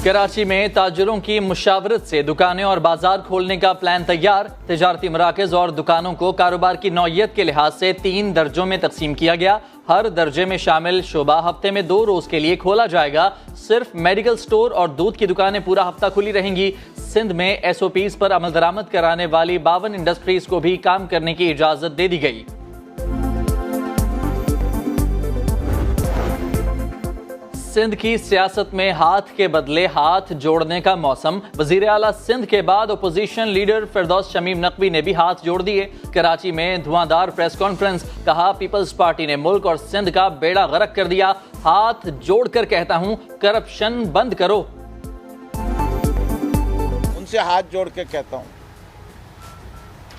कराची में ताजिरों की मुशावरत से दुकानें और बाजार खोलने का प्लान तैयार। तजारती मराकज़ और दुकानों को कारोबार की नौइयत के लिहाज से 3 दर्जों में तकसीम किया गया। हर दर्जे में शामिल शोबा हफ्ते में 2 रोज के लिए खोला जाएगा। सिर्फ मेडिकल स्टोर और दूध की दुकानें पूरा हफ्ता खुली रहेंगी। सिंध में SOPs पर अमल दरामद कराने वाली 52 इंडस्ट्रीज को भी काम करने की इजाजत दे दी गई। सिंध की सियासत में हाथ के बदले हाथ जोड़ने का मौसम। वजीर आला सिंध के बाद अपोजिशन लीडर फिरदौस शमीम नकवी ने भी हाथ जोड़ दिए। कराची में धुआंधार प्रेस कॉन्फ्रेंस। कहा, पीपल्स पार्टी ने मुल्क और सिंध का बेड़ा गर्क कर दिया। हाथ जोड़कर कहता हूं, करप्शन बंद करो। उनसे हाथ जोड़ के कहता हूं,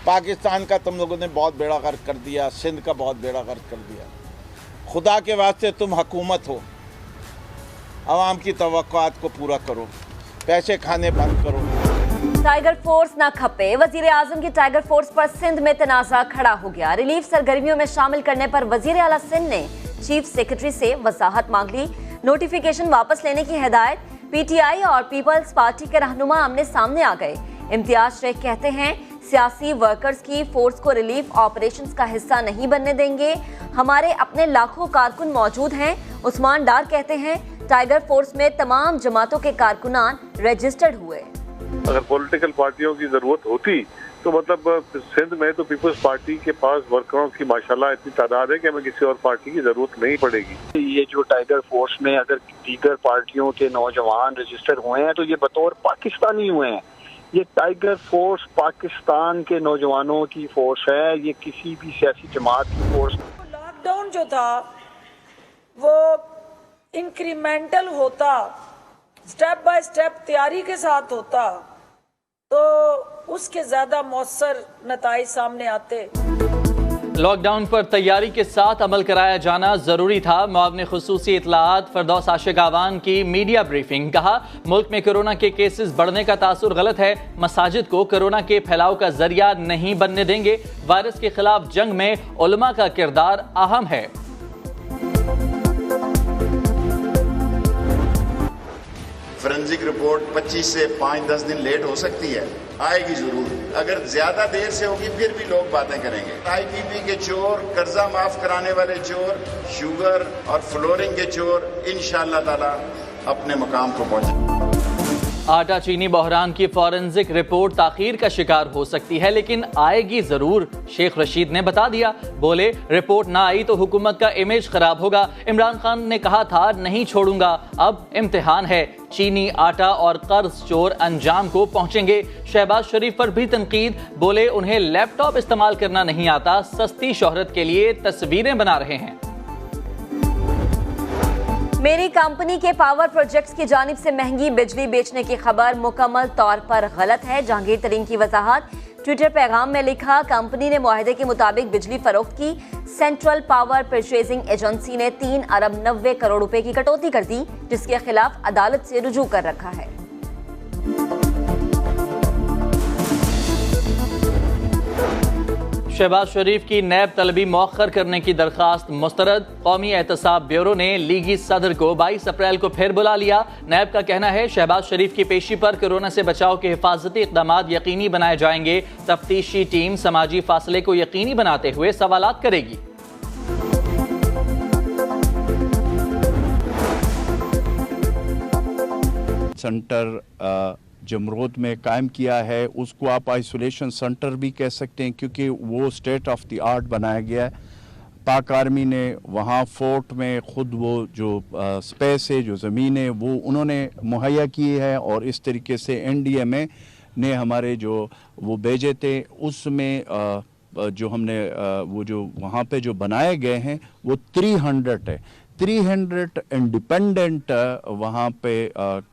पाकिस्तान का तुम लोगों ने बहुत बेड़ा गर्क कर दिया, सिंध का बहुत बेड़ा गर्क कर दिया। खुदा के वास्ते तुम हुकूमत हो, आवाम की तवक्कुआत को पूरा करो, पैसे खाने बंद करो। टाइगर फोर्स ना खपे। वजीर आजम की टाइगर फोर्स पर सिंध में तनाज़ा खड़ा हो गया। रिलीफ सरगर्मियों में शामिल करने पर वजीर आला सिंध ने चीफ सेक्रेटरी से वजाहत मांग ली। नोटिफिकेशन वापस लेने की हिदायत। PTI और पीपल्स पार्टी के रहनुमा आमने सामने आ गए। इम्तियाज शेख कहते हैं, सियासी वर्कर्स की फोर्स को रिलीफ ऑपरेशंस का हिस्सा नहीं बनने देंगे। हमारे अपने लाखों कारकुन मौजूद हैं। उस्मान डार कहते हैं, टाइगर फोर्स में तमाम जमातों के कारकुनान रजिस्टर्ड हुए। अगर पॉलिटिकल पार्टियों की जरूरत होती तो मतलब सिंध में तो पीपल्स पार्टी के पास वर्करों की माशाल्लाह इतनी तादाद है कि हमें किसी और पार्टी की जरूरत नहीं पड़ेगी। ये जो टाइगर फोर्स में अगर दीगर पार्टियों के नौजवान रजिस्टर हुए हैं तो ये बतौर पाकिस्तानी हुए हैं। ये टाइगर फोर्स पाकिस्तान के नौजवानों की फोर्स है, ये किसी भी सियासी जमात की फोर्स। लॉकडाउन जो था वो इंक्रीमेंटल होता, स्टेप बाय स्टेप तैयारी के साथ होता तो उसके ज्यादा मौसर नताइज सामने आते। लॉकडाउन पर तैयारी के साथ अमल कराया जाना जरूरी था। मुआविन खुसूसी इत्तलाआत फिरदौस आशिक आवान की मीडिया ब्रीफिंग। कहा, मुल्क में कोरोना के केसेस बढ़ने का तासुर गलत है। मसाजिद को कोरोना के फैलाव का जरिया नहीं बनने देंगे। वायरस के खिलाफ जंग में उलमा का किरदार अहम है। फोरेंसिक रिपोर्ट 25 से 5-10 दिन लेट हो सकती है, आएगी जरूर। अगर ज्यादा देर से होगी फिर भी लोग बातें करेंगे। IPP के चोर, कर्जा माफ कराने वाले चोर, शुगर और फ्लोरिंग के चोर इंशाअल्लाह ताला अपने मुकाम को पहुंचे। आटा चीनी बहरान की फॉरेंसिक रिपोर्ट ताखीर का शिकार हो सकती है, लेकिन आएगी जरूर। शेख रशीद ने बता दिया। बोले, रिपोर्ट ना आई तो हुकूमत का इमेज खराब होगा। इमरान खान ने कहा था, नहीं छोड़ूंगा। अब इम्तिहान है। चीनी, आटा और कर्ज चोर अंजाम को पहुंचेंगे। शहबाज शरीफ पर भी तनकीद। बोले, उन्हें लैपटॉप इस्तेमाल करना नहीं आता, सस्ती शोहरत के लिए तस्वीरें बना रहे हैं। मेरी कंपनी के पावर प्रोजेक्ट्स की जानिब से महंगी बिजली बेचने की खबर मुकम्मल तौर पर गलत है। जहांगीर तरीन की वजाहत। ट्विटर पैगाम में लिखा, कंपनी ने मुआहदे के मुताबिक बिजली फरोख्त की। सेंट्रल पावर परचेजिंग एजेंसी ने 3 अरब 90 करोड़ रुपए की कटौती कर दी, जिसके खिलाफ अदालत से रुजू कर रखा है। शहबाज शरीफ की नैब तलबी मौखर करने की दरखास्त मुस्तरद। कौमी एहतसाब ब्यूरो ने लीगी सदर को 22 अप्रैल को फिर बुला लिया। नैब का कहना है, शहबाज शरीफ की पेशी पर कोरोना से बचाव के हिफाजती इक़दामात यकीनी बनाए जाएंगे। तफ्तीशी टीम समाजी फासले को यकीनी बनाते हुए सवालात करेगी। सेंटर जमरोद में कायम किया है, उसको आप आइसोलेशन सेंटर भी कह सकते हैं, क्योंकि वो स्टेट ऑफ द आर्ट बनाया गया है। पाक आर्मी ने वहाँ फोर्ट में खुद वो जो स्पेस है, जो ज़मीन है, वो उन्होंने मुहैया की है। और इस तरीके से NDMA ने हमारे जो वो भेजे थे, उसमें जो हमने वो जो वहाँ पे जो बनाए गए हैं वो 300 है। 300 इंडिपेंडेंट वहाँ पे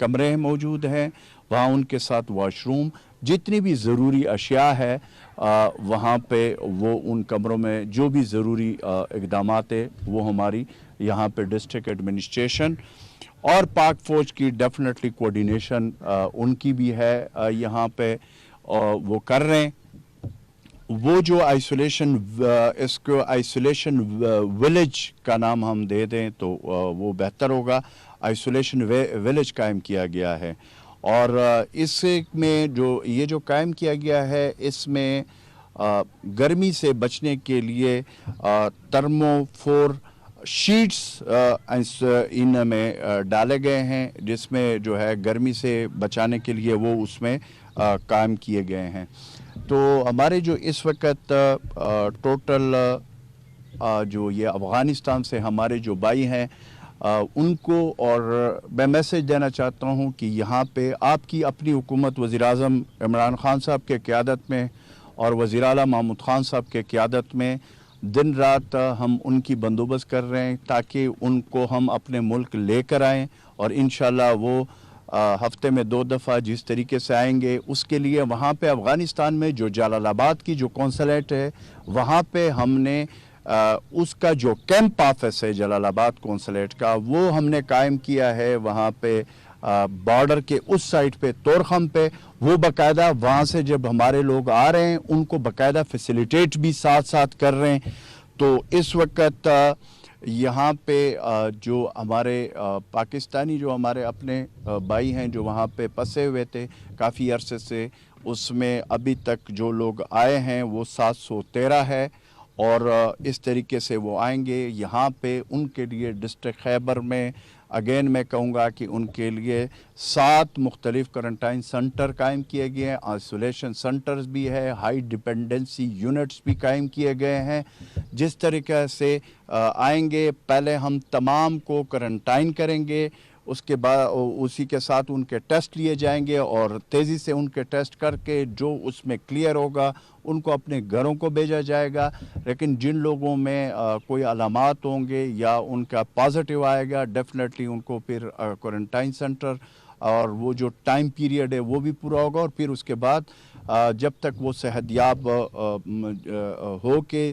कमरे मौजूद हैं। वहाँ उनके साथ वॉशरूम, जितनी भी ज़रूरी अशिया है वहाँ पे वो उन कमरों में जो भी ज़रूरी इक़दामात है वो हमारी यहाँ पे डिस्ट्रिक्ट एडमिनिस्ट्रेशन और पाक फ़ौज की डेफिनेटली कोऑर्डिनेशन उनकी भी है यहाँ पे वो कर रहे हैं। वो जो आइसोलेशन, इसको आइसोलेशन विलेज का नाम हम दे दें तो वो बेहतर होगा। आइसोलेशन विलेज कायम किया गया है, और इसमें जो ये जो कायम किया गया है, इसमें गर्मी से बचने के लिए थर्मोफोर शीट्स इनमें डाले गए हैं, जिसमें जो है गर्मी से बचाने के लिए वो उसमें कायम किए गए हैं। तो हमारे जो इस वक्त टोटल जो ये अफ़गानिस्तान से हमारे जो भाई हैं उनको, और मैं मैसेज देना चाहता हूँ कि यहाँ पे आपकी अपनी हुकूमत वज़ीर-ए-आज़म इमरान खान साहब के क़यादत में और वज़ीर आला महमूद खान साहब के क़यादत में दिन रात हम उनकी बंदोबस्त कर रहे हैं ताकि उनको हम अपने मुल्क लेकर आएँ, और इंशाअल्लाह वो हफ्ते में 2 दफ़ा जिस तरीके से आएंगे उसके लिए वहाँ पे अफ़गानिस्तान में जो जलालाबाद की जो कौंसलेट है वहाँ पे हमने उसका जो कैंप ऑफिस है जलालाबाद कौंसलेट का, वो हमने कायम किया है वहाँ पे बॉर्डर के उस साइड पे तोरखम पे। वो बाकायदा वहाँ से जब हमारे लोग आ रहे हैं उनको बाकायदा फैसिलिटेट भी साथ साथ कर रहे हैं। तो इस वक्त यहाँ पे जो हमारे पाकिस्तानी जो हमारे अपने भाई हैं जो वहाँ पे फंसे हुए थे काफ़ी अरसे से, उसमें अभी तक जो लोग आए हैं वो 713 है, और इस तरीके से वो आएंगे यहाँ पे। उनके लिए डिस्ट्रिक्ट खैबर में अगेन मैं कहूँगा कि उनके लिए 7 मुख्तलिफ क्वारंटाइन सेंटर कायम किए गए हैं, आइसोलेशन सेंटर्स भी है, हाई डिपेंडेंसी यूनिट्स भी कायम किए गए हैं। जिस तरीके से आएंगे पहले हम तमाम को क्वारंटाइन करेंगे, उसके बाद उसी के साथ उनके टेस्ट लिए जाएंगे, और तेज़ी से उनके टेस्ट करके जो उसमें क्लियर होगा उनको अपने घरों को भेजा जाएगा। लेकिन जिन लोगों में कोई अलामात होंगे या उनका पॉजिटिव आएगा, डेफिनेटली उनको फिर क्वारंटाइन सेंटर, और वो जो टाइम पीरियड है वो भी पूरा होगा, और फिर उसके बाद जब तक वो सेहतयाब हो के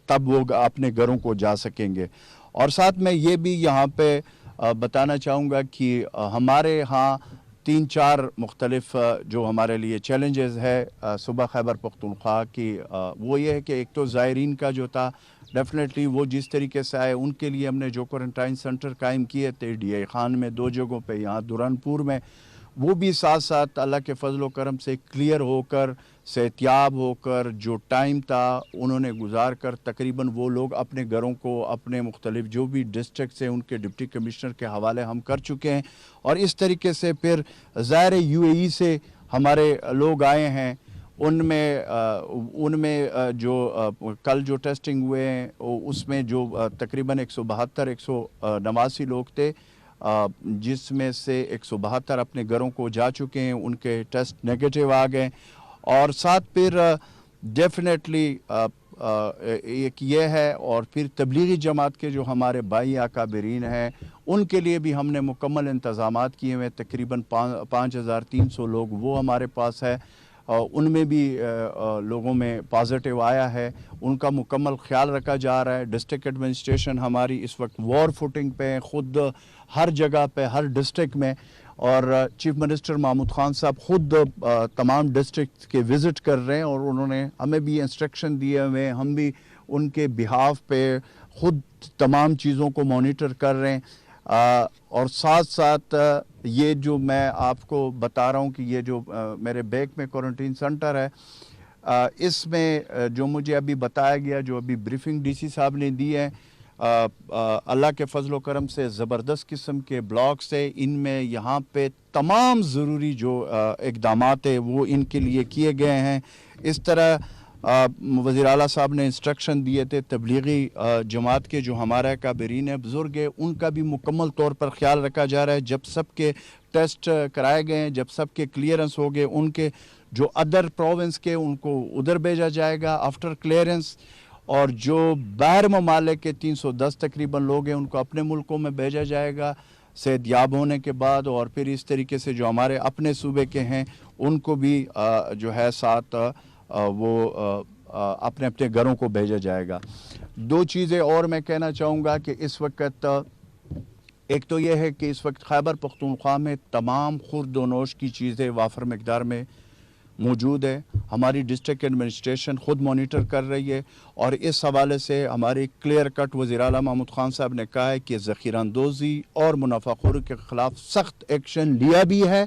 तब वो अपने घरों को जा सकेंगे। और साथ में ये भी यहाँ पे बताना चाहूँगा कि हमारे यहाँ 3-4 मुख्तलिफ जो हमारे लिए चैलेंजेस है सूबा खैबर पख्तूनख्वा की, वो ये है कि एक तो ज़ायरीन का जो था डेफिनेटली वो जिस तरीके से आए उनके लिए हमने जो क्वारंटाइन सेंटर कायम किए थे DI खान में 2 जगहों पे, यहाँ दुरानपुर में, वो भी साथ साथ अल्लाह के फजल व करम से क्लियर होकर सेहतियाब होकर जो टाइम था उन्होंने गुजार कर तकरीबन वो लोग अपने घरों को अपने मुख्तलिफ जो भी डिस्ट्रिक्ट से उनके डिप्टी कमिश्नर के हवाले हम कर चुके हैं। और इस तरीके से फिर ज़ाहिर UAE से हमारे लोग आए हैं, उनमें जो कल जो टेस्टिंग हुए हैं उसमें जो तकरीबन 172-189 लोग थे, जिसमें से 172 अपने घरों को जा चुके हैं, उनके टेस्ट नेगेटिव आ गए। और साथ फिर डेफिनेटली एक ये है, और फिर तबलीगी जमात के जो हमारे भाई अकाबरीन हैं उनके लिए भी हमने मुकम्मल इंतज़ामात किए हुए, तकरीबन 5300 लोग वो हमारे पास है, उनमें भी लोगों में पॉजिटिव आया है, उनका मुकम्मल ख्याल रखा जा रहा है। डिस्ट्रिक्ट एडमिनिस्ट्रेशन हमारी इस वक्त वॉर फुटिंग पे खुद हर जगह पे हर डिस्ट्रिक्ट में, और चीफ मिनिस्टर महमूद खान साहब खुद तमाम डिस्ट्रिक्ट के विज़िट कर रहे हैं, और उन्होंने हमें भी इंस्ट्रक्शन दिए हुए हैं, हम भी उनके बिहाफ पे खुद तमाम चीज़ों को मॉनिटर कर रहे हैं। और साथ साथ ये जो मैं आपको बता रहा हूँ कि ये जो मेरे बैग में क्वारंटीन सेंटर है, इसमें जो मुझे अभी बताया गया, जो अभी ब्रीफिंग DC साहब ने दी है, अल्लाह के फजल व करम से ज़बरदस्त किस्म के ब्लॉक्स है, इनमें यहाँ पे तमाम ज़रूरी जो इक़दामात है वो इनके लिए किए गए हैं। इस तरह वज़ीर आला साहब ने इंस्ट्रक्शन दिए थे तबलीगी जमात के जो हमारा काबरीन है, बुज़ुर्ग है, उनका भी मुकम्मल तौर पर ख्याल रखा जा रहा है। जब सबके टेस्ट कराए गए हैं, जब सबके क्लियरेंस हो गए, उनके जो अदर प्रोविंस के उनको उधर भेजा जाएगा आफ्टर क्लियरेंस, और जो बाहर ममालिक के 310 तकरीबन लोग हैं उनको अपने मुल्कों में भेजा जाएगा सेहतयाब होने के बाद। और फिर इस तरीके से जो हमारे अपने सूबे के हैं उनको भी जो है साथ वो अपने अपने घरों को भेजा जाएगा। 2 चीज़ें और मैं कहना चाहूँगा कि इस वक्त एक तो ये है कि इस वक्त खैबर पख्तूनख्वा में तमाम खुर्द व नोश की चीज़ें वाफर मकदार में موجود ہے. ہماری ڈسٹرکٹ ایڈمنسٹریشن خود مانیٹر کر رہی ہے اور اس حوالے سے ہماری کلیئر کٹ وزیر اعلیٰ محمود خان صاحب نے کہا ہے کہ ذخیرہ اندوزی اور منافع خوری کے خلاف سخت ایکشن لیا بھی ہے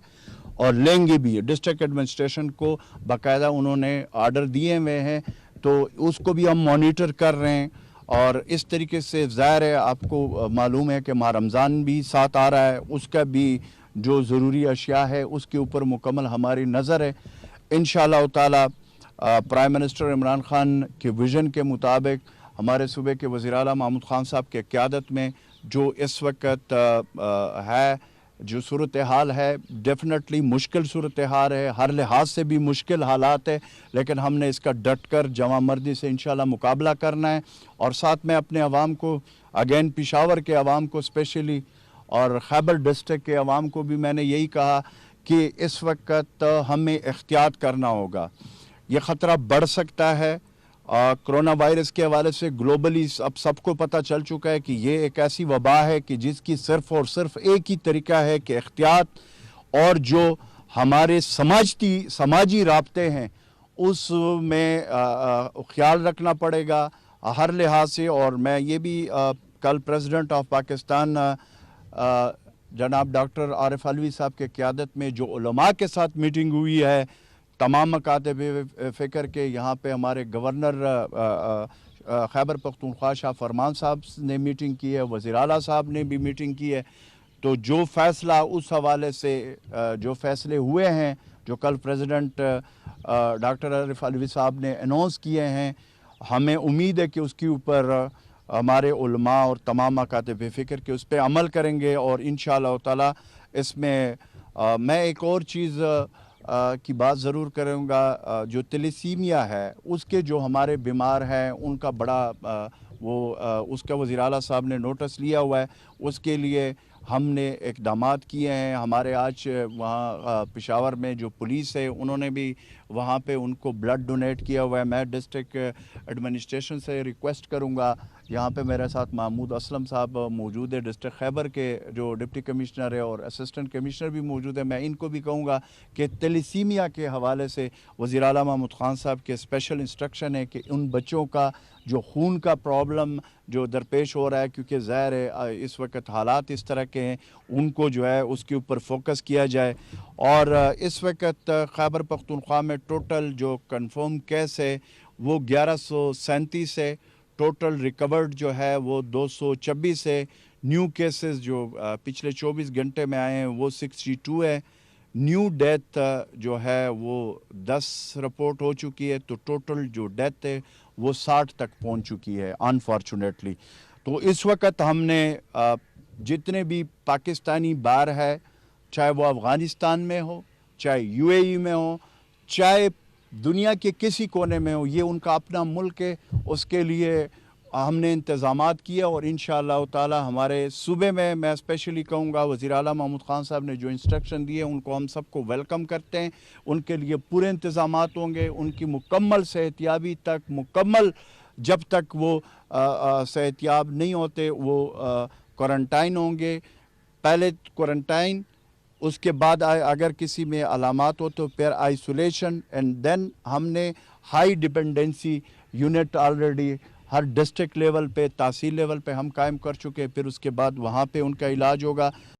اور لیں گے بھی. ڈسٹرکٹ ایڈمنسٹریشن کو باقاعدہ انہوں نے آرڈر دیے ہوئے ہیں تو اس کو بھی ہم مانیٹر کر رہے ہیں. اور اس طریقے سے ظاہر ہے آپ کو معلوم ہے کہ ماہ رمضان بھی ساتھ آ رہا ہے, اس کا بھی جو ضروری اشیاء ہے اس کے اوپر مکمل ہماری نظر ہے. انشاءاللہ تعالی پرائم منسٹر عمران خان کے ویژن کے مطابق ہمارے صوبے کے وزیر اعلیٰ محمود خان صاحب کے قیادت میں جو اس وقت ہے جو صورتحال ہے ڈیفینیٹلی مشکل صورتحال ہے, ہر لحاظ سے بھی مشکل حالات ہے, لیکن ہم نے اس کا ڈٹ کر جواں مردی سے انشاءاللہ مقابلہ کرنا ہے. اور ساتھ میں اپنے عوام کو اگین پشاور کے عوام کو اسپیشلی اور خیبر ڈسٹرکٹ کے عوام کو بھی میں نے یہی کہا کہ اس وقت ہمیں احتیاط کرنا ہوگا. یہ خطرہ بڑھ سکتا ہے. کرونا وائرس کے حوالے سے گلوبلی اب سب کو پتہ چل چکا ہے کہ یہ ایک ایسی وبا ہے کہ جس کی صرف اور صرف ایک ہی طریقہ ہے کہ احتیاط اور جو ہمارے سماجی رابطے ہیں اس میں خیال رکھنا پڑے گا ہر لحاظ سے. اور میں یہ بھی کل پریزیڈنٹ آف پاکستان جناب ڈاکٹر عارف علوی صاحب کے قیادت میں جو علماء کے ساتھ میٹنگ ہوئی ہے تمام مکاتب فکر کے, یہاں پہ ہمارے گورنر خیبر پختونخوا شاہ فرمان صاحب نے میٹنگ کی ہے, وزیر اعلیٰ صاحب نے بھی میٹنگ کی ہے. تو جو فیصلہ اس حوالے سے جو فیصلے ہوئے ہیں جو کل پریزیڈنٹ ڈاکٹر عارف علوی صاحب نے اناؤنس کیے ہیں, ہمیں امید ہے کہ اس کے اوپر ہمارے علماء اور تمام مکاتب فکر کے اس پہ عمل کریں گے. اور انشاءاللہ تعالی اس میں میں ایک اور چیز کی بات ضرور کروں گا, جو تلیسیمیا ہے اس کے جو ہمارے بیمار ہیں ان کا بڑا اس کا وزیر اعلیٰ صاحب نے نوٹس لیا ہوا ہے. اس کے لیے ہم نے اقدامات کیے ہیں. ہمارے آج وہاں پشاور میں جو پولیس ہے انہوں نے بھی وہاں پہ ان کو بلڈ ڈونیٹ کیا ہوا ہے. میں ڈسٹرکٹ ایڈمنسٹریشن سے ریکویسٹ کروں گا, یہاں پہ میرے ساتھ محمود اسلم صاحب موجود ہے ڈسٹرکٹ خیبر کے جو ڈپٹی کمشنر ہے اور اسسٹنٹ کمشنر بھی موجود ہے, میں ان کو بھی کہوں گا کہ تلیسیمیا کے حوالے سے وزیر اعلیٰ محمود خان صاحب کے اسپیشل انسٹرکشن ہے کہ ان بچوں کا جو خون کا پرابلم جو درپیش ہو رہا ہے, کیونکہ ظاہر ہے اس وقت حالات اس طرح کے ہیں, ان کو جو ہے اس کے اوپر فوکس کیا جائے. اور اس وقت خیبر پختونخوا میں ٹوٹل جو کنفرم کیس ہے وہ 1137 ہے, ٹوٹل ریکورڈ جو ہے وہ 226 ہے. نیو کیسز جو پچھلے 24 گھنٹے میں آئے ہیں وہ 62 ہے. نیو ڈیتھ جو ہے وہ 10 رپورٹ ہو چکی ہے, تو ٹوٹل جو ڈیتھ ہے وہ 60 تک پہنچ چکی ہے انفارچونیٹلی. تو اس وقت ہم نے جتنے بھی پاکستانی بار ہے, چاہے وہ افغانستان میں ہو, چاہے UAE میں ہو, چاہے دنیا کے کسی کونے میں ہو, یہ ان کا اپنا ملک ہے, اس کے لیے ہم نے انتظامات کیا. اور انشاءاللہ تعالی ہمارے صوبے میں اسپیشلی کہوں گا وزیر اعلیٰ محمود خان صاحب نے جو انسٹرکشن دیے ان کو ہم سب کو ویلکم کرتے ہیں. ان کے لیے پورے انتظامات ہوں گے, ان کی مکمل صحتیابی تک مکمل, جب تک وہ صحتیاب نہیں ہوتے وہ کوارنٹائن ہوں گے. پہلے کوارنٹائن, اس کے بعد اگر کسی میں علامات ہو تو پھر آئسولیشن, اینڈ دین ہم نے ہائی ڈپینڈنسی یونٹ آلریڈی ہر ڈسٹرکٹ لیول پہ تحصیل لیول پہ ہم قائم کر چکے, پھر اس کے بعد وہاں پہ ان کا علاج ہوگا.